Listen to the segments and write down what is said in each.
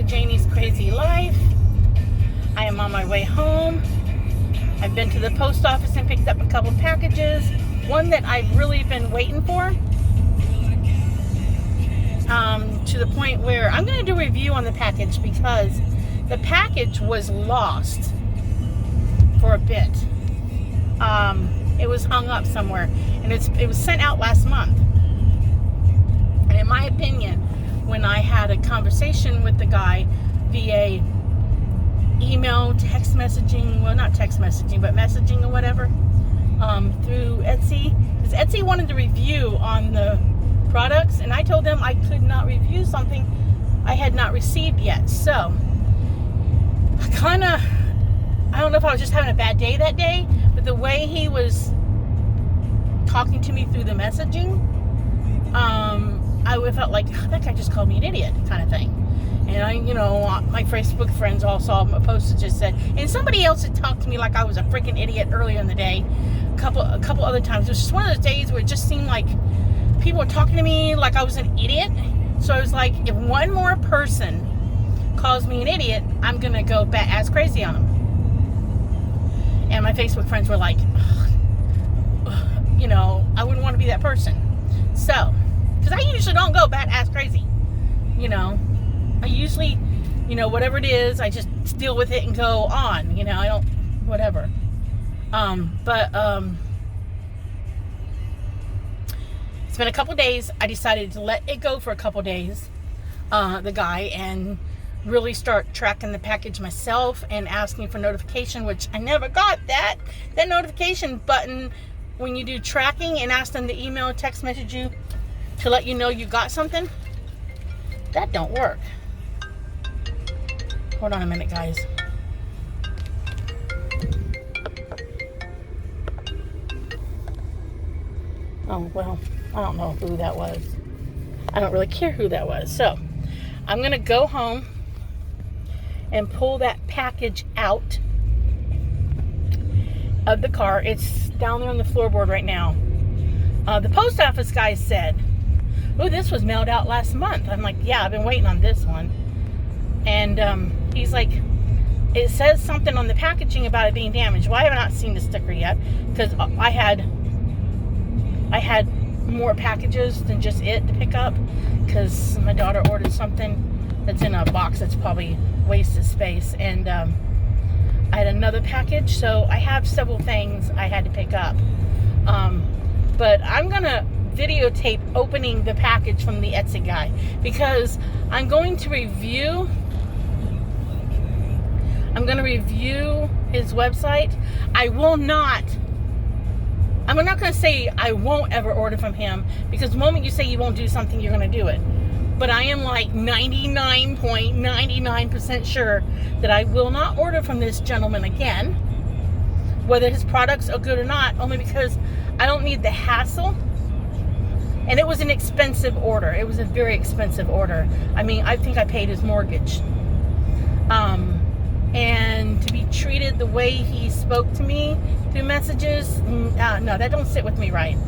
to Janie's Crazy Life. I am on my way home. I've been to the post office and picked up a couple packages. One that I've really been waiting for. To the point where I'm going to do a review on the package because the package was lost for a bit. It was hung up somewhere, and it was sent out last month. And in my opinion, when I had a conversation with the guy via email, text messaging, well, not text messaging, but messaging or whatever, through Etsy, because Etsy wanted to review on the products, and I told them I could not review something I had not received yet. So I don't know if I was just having a bad day that day, but the way he was talking to me through the messaging, I felt like that guy just called me an idiot kind of thing. And my Facebook friends all saw a post that just said, and somebody else had talked to me like I was a freaking idiot earlier in the day, a couple other times. It was just one of those days where it just seemed like people were talking to me like I was an idiot. So I was like, if one more person calls me an idiot, I'm going to go as crazy on them. And my Facebook friends were like, I wouldn't want to be that person. So, because I usually don't go ass crazy. I usually, whatever it is, I just deal with it and go on. I don't, whatever. It's been a couple days. I decided to let it go for a couple days, the guy, and really start tracking the package myself and asking for notification, which I never got that notification button when you do tracking and ask them to email or text message you to let you know you got something. That don't work. Hold on a minute, guys. Oh, well, I don't know who that was. I don't really care who that was. So, I'm going to go home and pull that package out of the car. It's down there on the floorboard right now. The post office guy said, oh, this was mailed out last month. I'm like, yeah, I've been waiting on this one. And he's like, it says something on the packaging about it being damaged. Well, I have not seen the sticker yet because I had more packages than just it to pick up because my daughter ordered something that's in a box that's probably wasted space, and I had another package, so I have several things I had to pick up. But I'm gonna videotape opening the package from the Etsy guy because I'm going to review his website. I'm not going to say I won't ever order from him, because the moment you say you won't do something, you're going to do it. But I am like 99.99% sure that I will not order from this gentleman again, whether his products are good or not, only because I don't need the hassle. And it was an expensive order. It was a very expensive order. I mean, I think I paid his mortgage. And to be treated the way he spoke to me through messages, no, that don't sit with me right.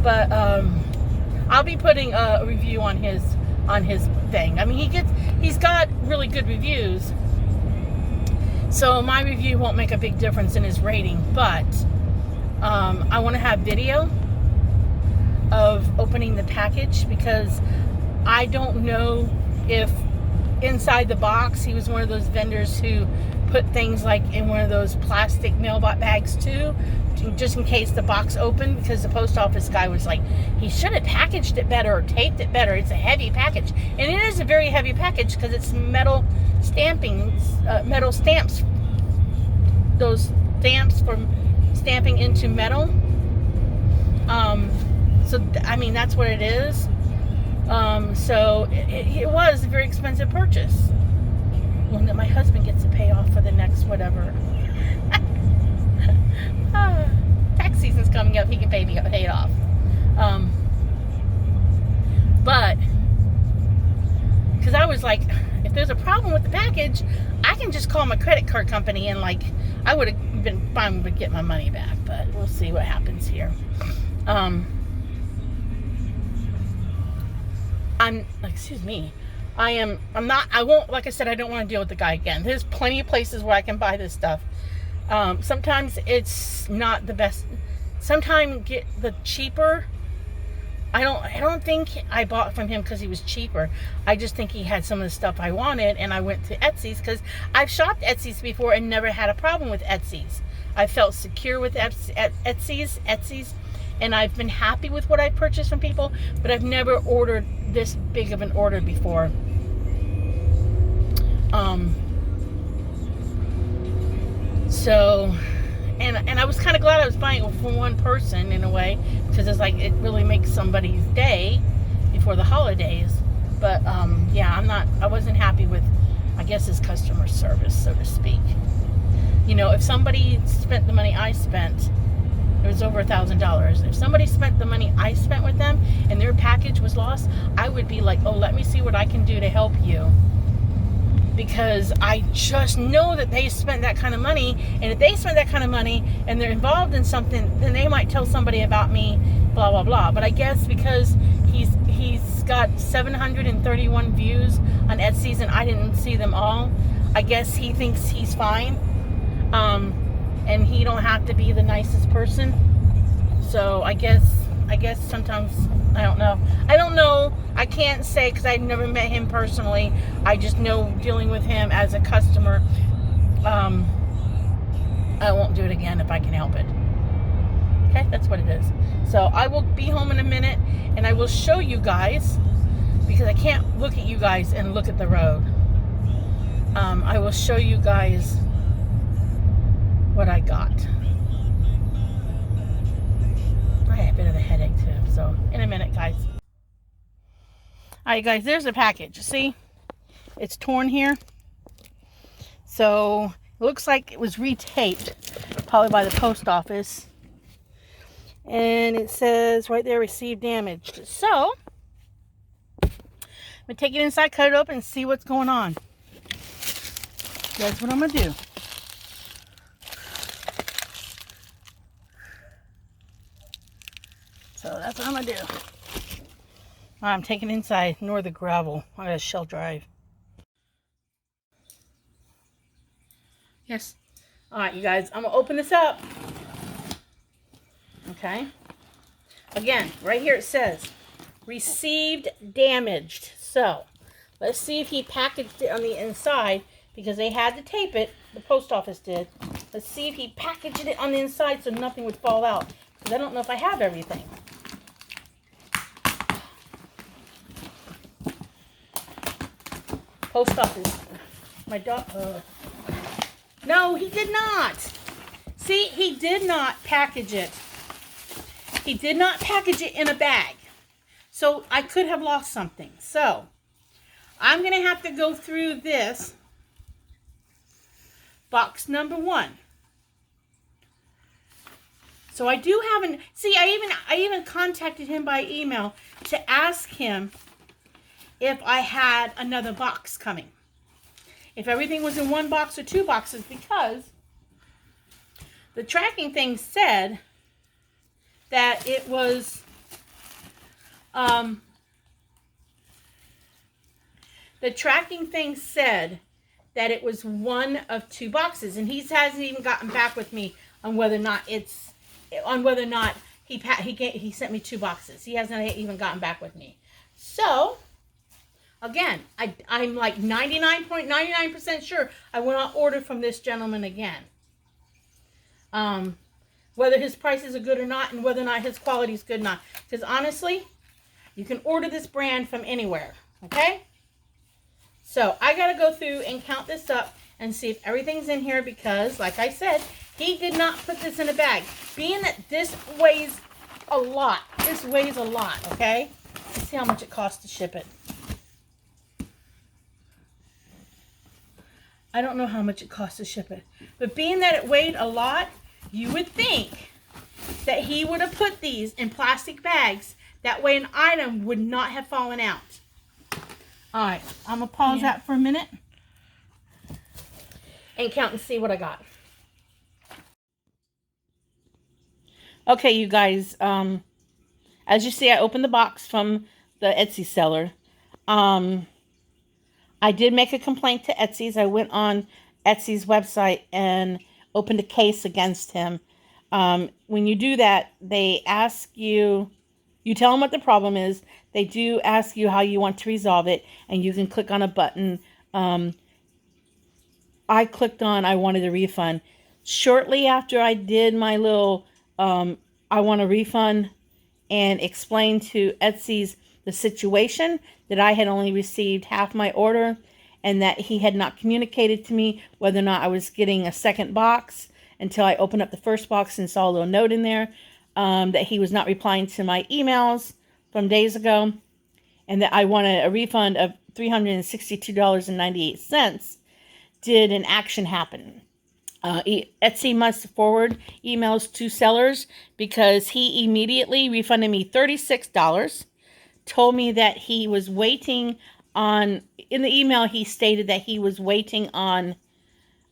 But I'll be putting a review on his thing. I mean, he's got really good reviews, so my review won't make a big difference in his rating. But I want to have video of opening the package, because I don't know if inside the box he was one of those vendors who put things like in one of those plastic mailbox bags too, just in case the box opened, because the post office guy was like, he should have packaged it better or taped it better. It's a heavy package, and it is a very heavy package because it's metal metal stamps, those stamps for stamping into metal. So I mean, that's what it is. So it was a very expensive purchase, one that my husband gets to pay off for the next whatever. Tax season's coming up, he can pay it off. But because I was like, if there's a problem with the package, I can just call my credit card company, and like, I would have been fine with getting my money back. But we'll see what happens here. excuse me. I'm not, I won't, like I said, I don't want to deal with the guy again. There's plenty of places where I can buy this stuff. Sometimes it's not the best. Sometimes get the cheaper. I don't think I bought from him because he was cheaper. I just think he had some of the stuff I wanted, and I went to Etsy's because I've shopped Etsy's before and never had a problem with Etsy's. I felt secure with Etsy's, and I've been happy with what I purchased from people, but I've never ordered this big of an order before. So, and I was kind of glad I was buying it for one person in a way, because it's like, it really makes somebody's day before the holidays. But yeah, I wasn't happy with, I guess, his customer service, so to speak. You know, if somebody spent the money I spent, it was over $1,000. If somebody spent the money I spent with them and their package was lost, I would be like, oh, let me see what I can do to help you. Because I just know that they spent that kind of money, and if they spent that kind of money and they're involved in something, then they might tell somebody about me, blah, blah, blah. But I guess because he's got 731 views on Etsy and I didn't see them all, I guess he thinks he's fine. And he don't have to be the nicest person. So I guess sometimes, I don't know. I can't say because I've never met him personally. I just know, dealing with him as a customer, I won't do it again if I can help it. Okay, that's what it is. So I will be home in a minute, and I will show you guys, because I can't look at you guys and look at the road. I will show you guys what I got. I had a bit of a headache too, so in a minute, guys. Alright, guys, there's the package. See? It's torn here. So, it looks like it was retaped, probably by the post office. And it says right there, received damaged. So, I'm going to take it inside, cut it open, and see what's going on. That's what I'm going to do. So that's what I'm going to do. I'm taking it inside, ignore the gravel. I got a shell drive. Yes. Alright, you guys, I'm going to open this up. Okay. Again, right here it says, received damaged. So, let's see if he packaged it on the inside, because they had to tape it. The post office did. Let's see if he packaged it on the inside so nothing would fall out. Because I don't know if I have everything. Post office. My dog. No, he did not. See, he did not package it. He did not package it in a bag. So I could have lost something. So I'm going to have to go through this. Box number 1. So I do have an, see, I even contacted him by email to ask him if I had another box coming. If everything was in one box or 2 boxes, because the tracking thing said that it was, the tracking thing said that it was one of 2 boxes, and he hasn't even gotten back with me on whether or not he sent me 2 boxes. He hasn't even gotten back with me. So, again, I'm like 99.99% sure I will not order from this gentleman again. Whether his prices are good or not, and whether or not his quality is good or not. Because honestly, you can order this brand from anywhere. Okay? So, I got to go through and count this up and see if everything's in here, because, like I said, he did not put this in a bag. Being that this weighs a lot. This weighs a lot, okay? Let's see how much it costs to ship it. I don't know how much it costs to ship it. But being that it weighed a lot, you would think that he would have put these in plastic bags. That way an item would not have fallen out. Alright, I'm going to pause that for a minute and count and see what I got. Okay, you guys, as you see, I opened the box from the Etsy seller. I did make a complaint to Etsy's. I went on Etsy's website and opened a case against him. When you do that, they ask you, you tell them what the problem is. They do ask you how you want to resolve it, and you can click on a button. I clicked on I wanted a refund. Shortly after I did my little I want a refund and explained to Etsy's the situation, that I had only received half my order and that he had not communicated to me whether or not I was getting a second box until I opened up the first box and saw a little note in there that he was not replying to my emails from days ago, and that I wanted a refund of $362.98. Did an action happen? Etsy must forward emails to sellers, because he immediately refunded me $36, told me that he was waiting on, in the email he stated that he was waiting on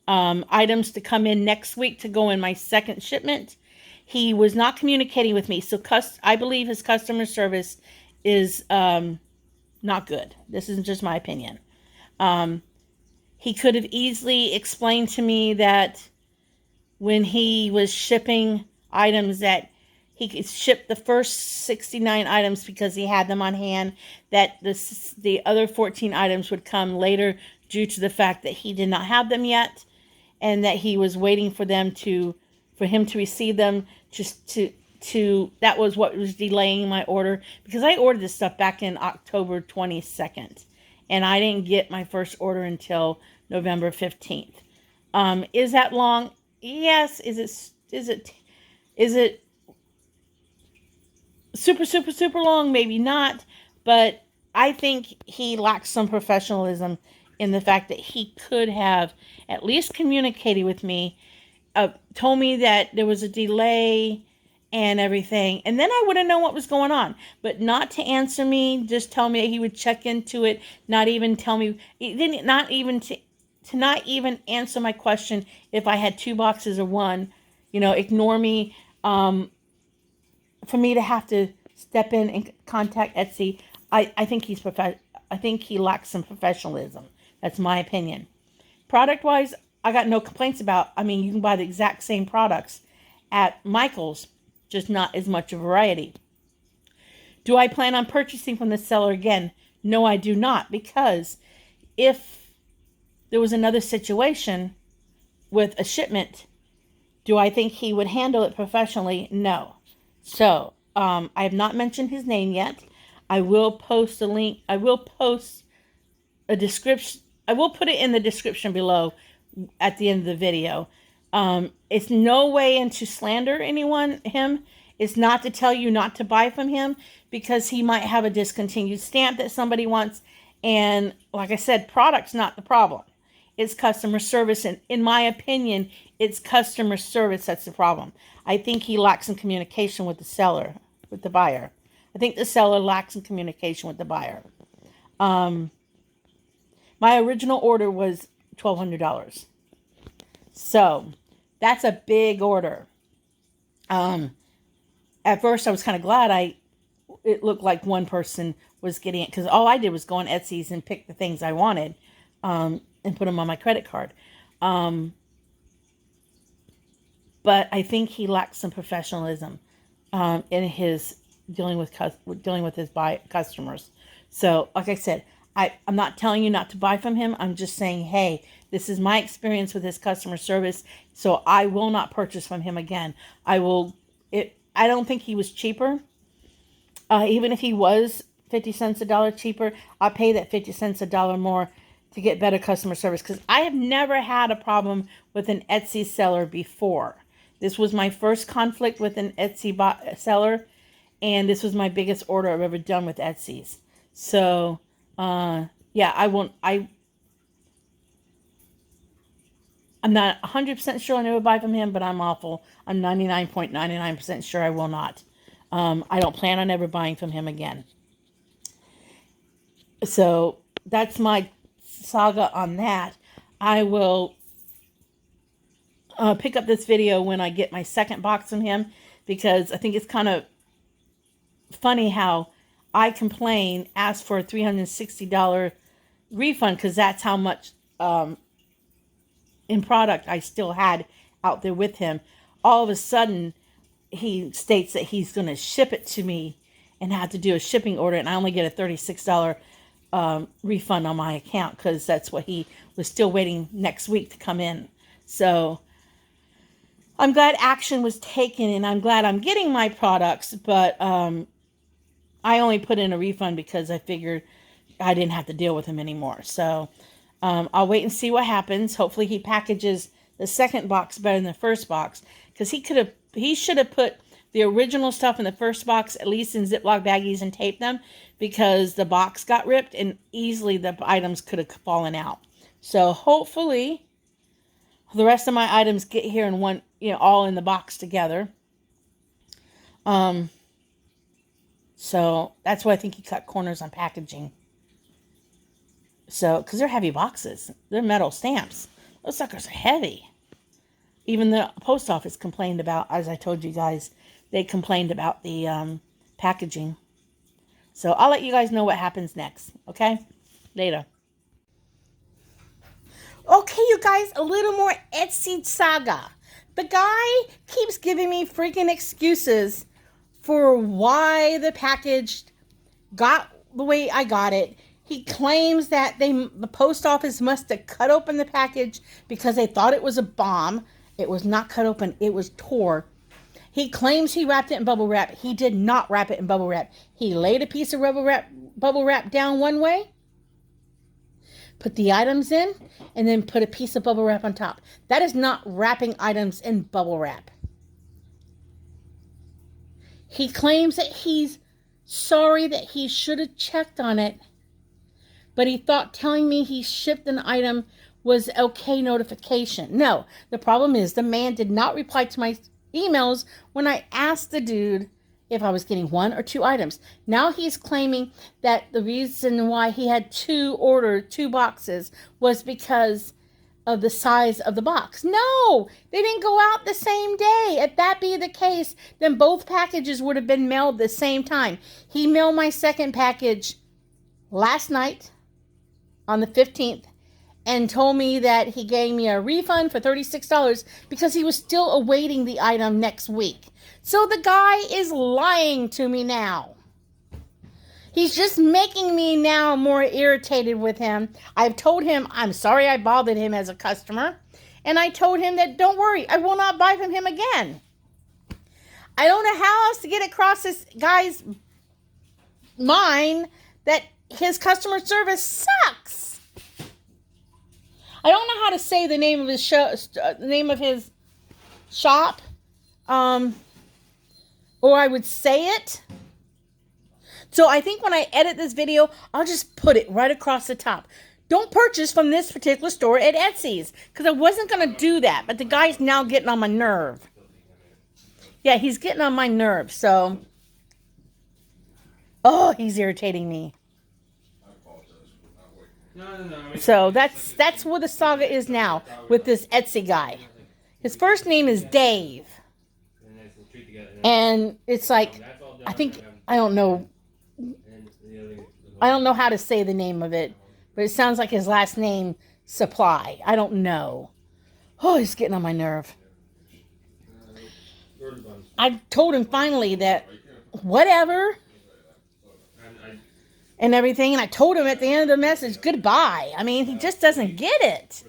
items to come in next week to go in my second shipment. He was not communicating with me, so I believe his customer service is not good. This isn't just my opinion. He could have easily explained to me that when he was shipping items that he could ship the first 69 items because he had them on hand, that the other 14 items would come later due to the fact that he did not have them yet, and that he was waiting for him to receive them, just to that was what was delaying my order, because I ordered this stuff back in October 22nd, and I didn't get my first order until November 15th. Is that long? Yes. Is it super long? Maybe not. But I think he lacks some professionalism in the fact that he could have at least communicated with me, told me that there was a delay and everything, and then I would have known what was going on. But not to answer me, just tell me that he would check into it, not even tell me, not even to not even answer my question if I had 2 boxes or 1, ignore me. For me to have to step in and contact Etsy, I think I think he lacks some professionalism. That's my opinion. Product-wise, I got no complaints about. I mean, you can buy the exact same products at Michael's, just not as much a variety. Do I plan on purchasing from the seller again? No, I do not, because if there was another situation with a shipment, do I think he would handle it professionally? No. So, I have not mentioned his name yet. I will post a link. I will post a description. I will put it in the description below at the end of the video. It's no way into slander him. It's not to tell you not to buy from him, because he might have a discontinued stamp that somebody wants. And like I said, product's not the problem. It's customer service. And in my opinion, it's customer service that's the problem. I think he lacks in communication with the buyer. I think the seller lacks in communication with the buyer. My original order was $1,200. So that's a big order. At first I was kind of glad it looked like one person was getting it, because all I did was go on Etsy's and pick the things I wanted, and put them on my credit card. But I think he lacks some professionalism in his dealing with his customers. So, like I said, I'm not telling you not to buy from him. I'm just saying, hey, this is my experience with his customer service, so I will not purchase from him again. I don't think he was cheaper. Even if he was 50 cents a dollar cheaper, I'll pay that 50 cents a dollar more to get better customer service, because I have never had a problem with an Etsy seller before. This was my first conflict with an Etsy seller, and this was my biggest order I've ever done with Etsy's. So, yeah, I'm not 100% sure I never buy from him, but I'm 99.99% sure I will not. I don't plan on ever buying from him again. So that's my saga on that. I will pick up this video when I get my second box from him, because I think it's kind of funny how I complained, asked for a $360 refund because that's how much in product I still had out there with him. All of a sudden, he states that he's going to ship it to me and have to do a shipping order, and I only get a $36 refund on my account because that's what he was still waiting next week to come in. So I'm glad action was taken, and I'm glad I'm getting my products, but I only put in a refund because I figured I didn't have to deal with him anymore. So I'll wait and see what happens. Hopefully he packages the second box better than the first box, because he should have put the original stuff in the first box, at least in Ziploc baggies, and taped them, because the box got ripped and easily the items could have fallen out. So hopefully the rest of my items get here in one, all in the box together. So that's why I think he cut corners on packaging. So, because they're heavy boxes. They're metal stamps. Those suckers are heavy. Even the post office complained about, as I told you guys, they complained about the packaging. So I'll let you guys know what happens next. Okay? Later. Okay, you guys, a little more Etsy saga. The guy keeps giving me freaking excuses for why the package got the way I got it. He claims that the post office must have cut open the package because they thought it was a bomb. It was not cut open. It was tore. He claims he wrapped it in bubble wrap. He did not wrap it in bubble wrap. He laid a piece of bubble wrap down one way, put the items in, and then put a piece of bubble wrap on top. That is not wrapping items in bubble wrap. He claims that he's sorry, that he should have checked on it, but he thought telling me he shipped an item was okay notification. No, the problem is the man did not reply to my emails when I asked the dude if I was getting one or two items. Now he's claiming that the reason why he had two boxes was because of the size of the box. No, they didn't go out the same day. If that be the case, then both packages would have been mailed the same time. He mailed my second package last night on the 15th and told me that he gave me a refund for $36 because he was still awaiting the item next week. So the guy is lying to me now. He's just making me now more irritated with him. I've told him I'm sorry I bothered him as a customer. And I told him that don't worry, I will not buy from him again. I don't know how else to get across this guy's mind that his customer service sucks. I don't know how to say the name of his shop. Or I would say it. So I think when I edit this video, I'll just put it right across the top. Don't purchase from this particular store at Etsy's. Because I wasn't going to do that. But the guy's now getting on my nerve. Yeah, he's getting on my nerve. So, oh, he's irritating me. So that's where the saga is now with this Etsy guy. His first name is Dave. And it's like, I don't know how to say the name of it, but it sounds like his last name, Supply. I don't know. Oh, he's getting on my nerve. I told him finally that whatever and everything, and I told him at the end of the message, goodbye. I mean, he just doesn't get it.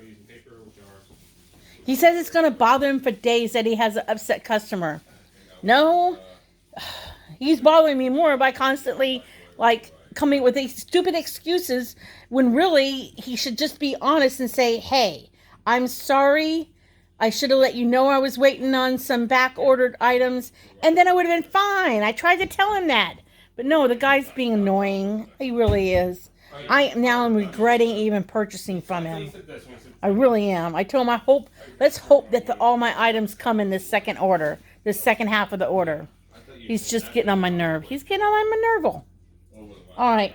He says it's going to bother him for days that he has an upset customer. No, he's bothering me more by constantly, coming with these stupid excuses when really he should just be honest and say, hey, I'm sorry. I should have let you know I was waiting on some back-ordered items, and then I would have been fine. I tried to tell him that. But no, the guy's being annoying. He really is. I'm regretting even purchasing from him. I really am. I told him, let's hope that all my items come in this second order, the second half of the order. He's just getting on my nerve. He's getting on my nerve. All right.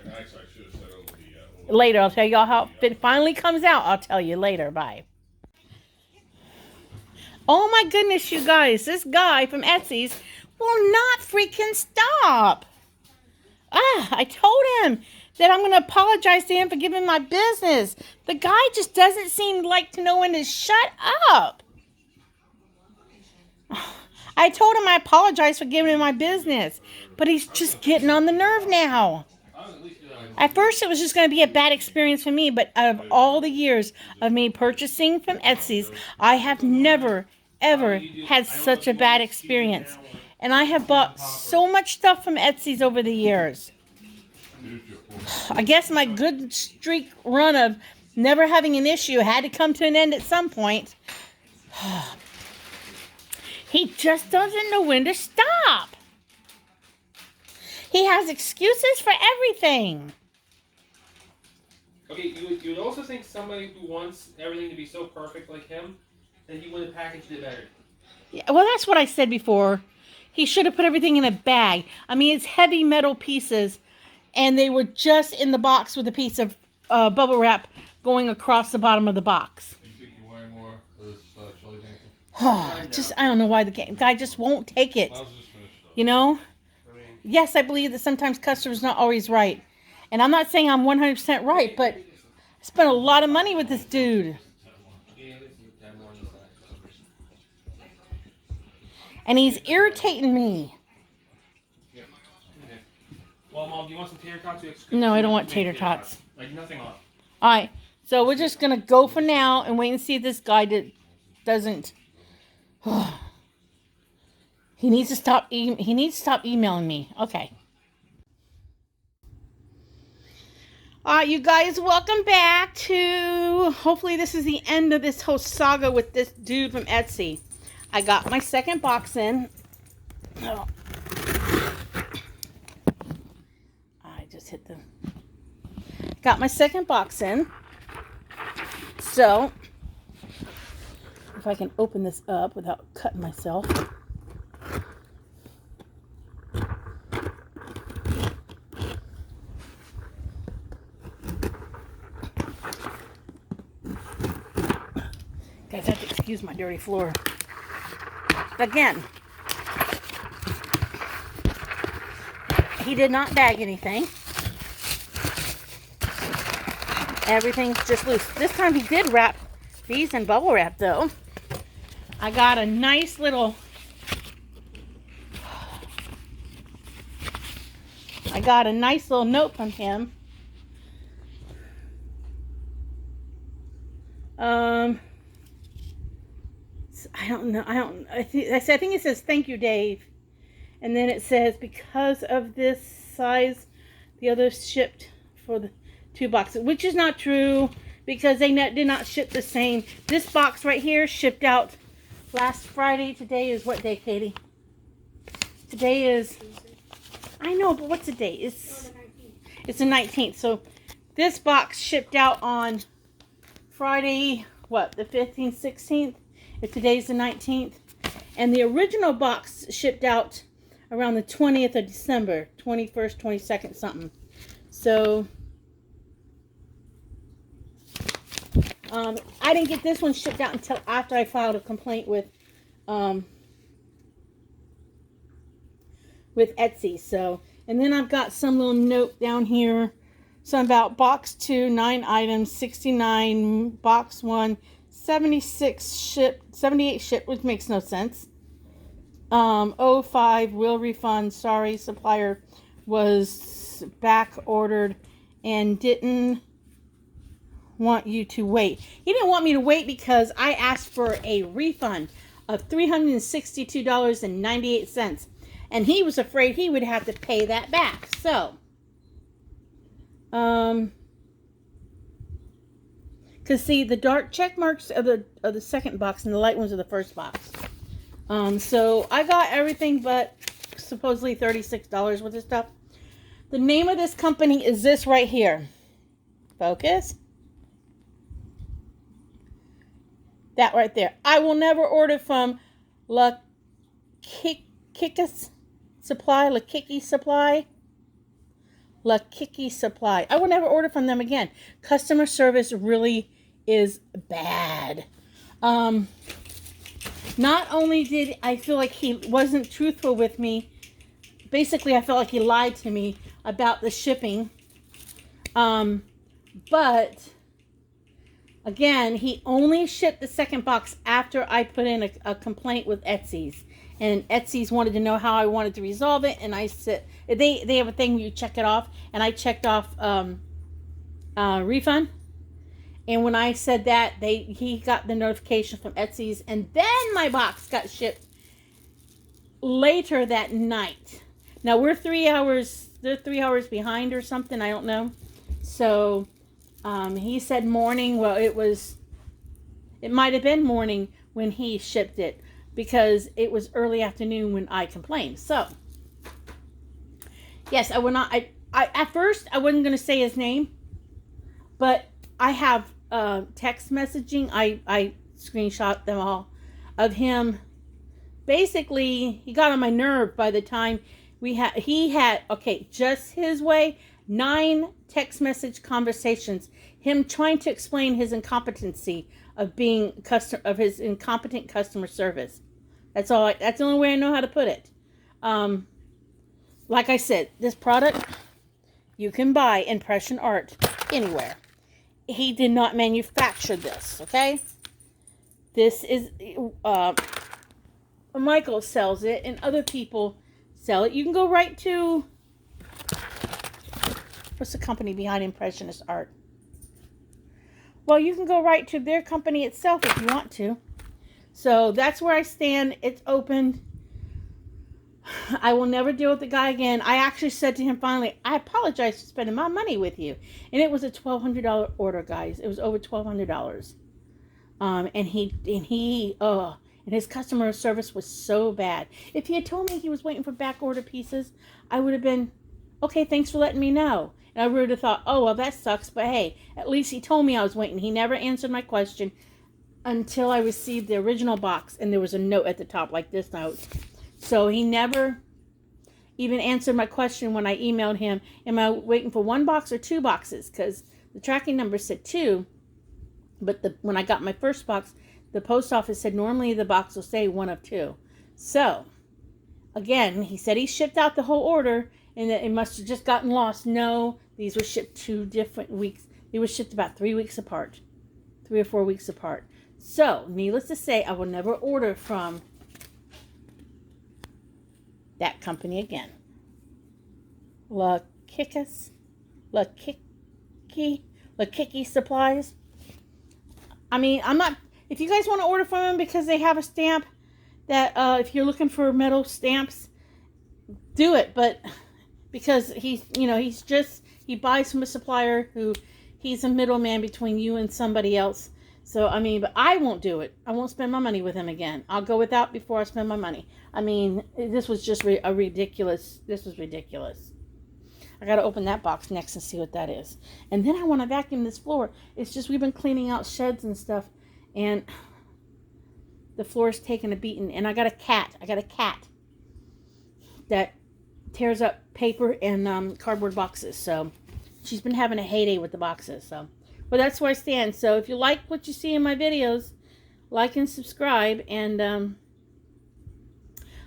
Later, I'll tell y'all how it finally comes out. I'll tell you later. Bye. Oh my goodness, you guys. This guy from Etsy's will not freaking stop. I told him that I'm going to apologize to him for giving my business. The guy just doesn't seem like to know when to shut up. I told him I apologize for giving him my business, but he's just getting on the nerve now. At first, it was just going to be a bad experience for me, but out of all the years of me purchasing from Etsy's, I have never, ever had such a bad experience. And I have bought so much stuff from Etsy's over the years. I guess my good streak run of never having an issue had to come to an end at some point. He just doesn't know when to stop. He has excuses for everything. Okay, you would also think somebody who wants everything to be so perfect like him, that he would have packaged it better. Yeah, well, that's what I said before. He should have put everything in a bag. I mean, it's heavy metal pieces, and they were just in the box with a piece of bubble wrap going across the bottom of the box. You think you're wearing more of this chili dancing? I don't know why the guy just won't take it. You know? Yes, I believe that sometimes customers not always right. And I'm not saying I'm 100% right, but I spent a lot of money with this dude. And he's irritating me. Well, Mom, do you want some tater tots? No, I don't want tater tots. Like nothing on. Alright, so we're just going to go for now and wait and see if this guy doesn't... He needs to stop emailing me. Okay. Alright, you guys, welcome back to... Hopefully this is the end of this whole saga with this dude from Etsy. I got my second box in. Oh. I just hit the... Got my second box in. So, if I can open this up without cutting myself. Guys, I have to excuse my dirty floor. Again, he did not bag anything. Everything's just loose. This time he did wrap these in bubble wrap, though. I got a nice little... note from him. I don't know. I think it says thank you, Dave. And then it says because of this size, the others shipped for the 2 boxes, which is not true because they did not ship the same. This box right here shipped out last Friday. Today is what day, Katie? Today is... I know, but what's the date? It's the 19th. So this box shipped out on Friday, what, the 15th, 16th? If today's the 19th. And the original box shipped out around the 20th of December. 21st, 22nd, something. So, I didn't get this one shipped out until after I filed a complaint with Etsy. So, and then I've got some little note down here. So about box 2, 9 items, 69, box 1, 76 shipped, 78 shipped, which makes no sense. 05 will refund. Sorry, supplier was back ordered and didn't want you to wait. He didn't want me to wait because I asked for a refund of $362.98. And he was afraid he would have to pay that back. So, because see, the dark check marks are the second box and the light ones are the first box. So I got everything but supposedly $36 worth of stuff. The name of this company is this right here. Focus. That right there. I will never order from La Kiki Supply. I will never order from them again. Customer service really is bad. Not only did I feel like he wasn't truthful with me basically, I felt like he lied to me about the shipping. But again, he only shipped the second box after I put in a complaint with Etsy's. And Etsy's wanted to know how I wanted to resolve it. And I said, they have a thing where you check it off. And I checked off refund. And when I said that, he got the notification from Etsy's. And then my box got shipped later that night. Now they're 3 hours behind or something. I don't know. So he said morning. Well, it might have been morning when he shipped it, because it was early afternoon when I complained. So yes, I would not. I at first I wasn't going to say his name, but I have text messaging. I screenshot them all of him. Basically, he got on my nerve by the time he had just his way, 9 text message conversations, him trying to explain his incompetency of his incompetent customer service. That's the only way I know how to put it. Like I said, this product you can buy Impression Art anywhere. He did not manufacture this, okay? This is Michael sells it, and other people sell it. You can go right to, what's the company behind Impressionist Art? Well, you can go right to their company itself if you want to. So that's where I stand. It's open. I will never deal with the guy again. I actually said to him finally, I apologize for spending my money with you. And it was a $1,200 order, guys. It was over $1,200. And his customer service was so bad. If he had told me he was waiting for back order pieces, I would have been, okay, thanks for letting me know. And I would have thought, oh, well, that sucks. But hey, at least he told me I was waiting. He never answered my question until I received the original box. And there was a note at the top, like this note. So he never even answered my question when I emailed him, am I waiting for 1 box or 2 boxes? Because the tracking number said 2. But when I got my first box, the post office said normally the box will say 1 of 2. So, again, he said he shipped out the whole order and that it must have just gotten lost. No, these were shipped 2 different weeks. They were shipped about 3 weeks apart. 3 or 4 weeks apart. So, needless to say, I will never order from that company again. La Kiki Supplies. I mean, I'm not... If you guys want to order from him because they have a stamp that if you're looking for metal stamps, do it. But because he buys from a supplier who he's a middleman between you and somebody else. So, I mean, but I won't do it. I won't spend my money with him again. I'll go without before I spend my money. I mean, this was just ridiculous. This was ridiculous. I got to open that box next and see what that is. And then I want to vacuum this floor. It's just we've been cleaning out sheds and stuff. And the floor's taking a beating. And I got a cat. That tears up paper and cardboard boxes. So she's been having a heyday with the boxes. So, but that's where I stand. So if you like what you see in my videos, like and subscribe. And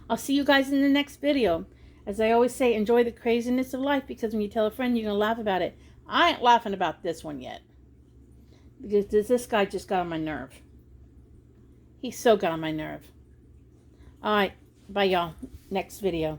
I'll see you guys in the next video. As I always say, enjoy the craziness of life. Because when you tell a friend, you're going to laugh about it. I ain't laughing about this one yet. Because this guy just got on my nerve. He so got on my nerve. Alright. Bye, y'all. Next video.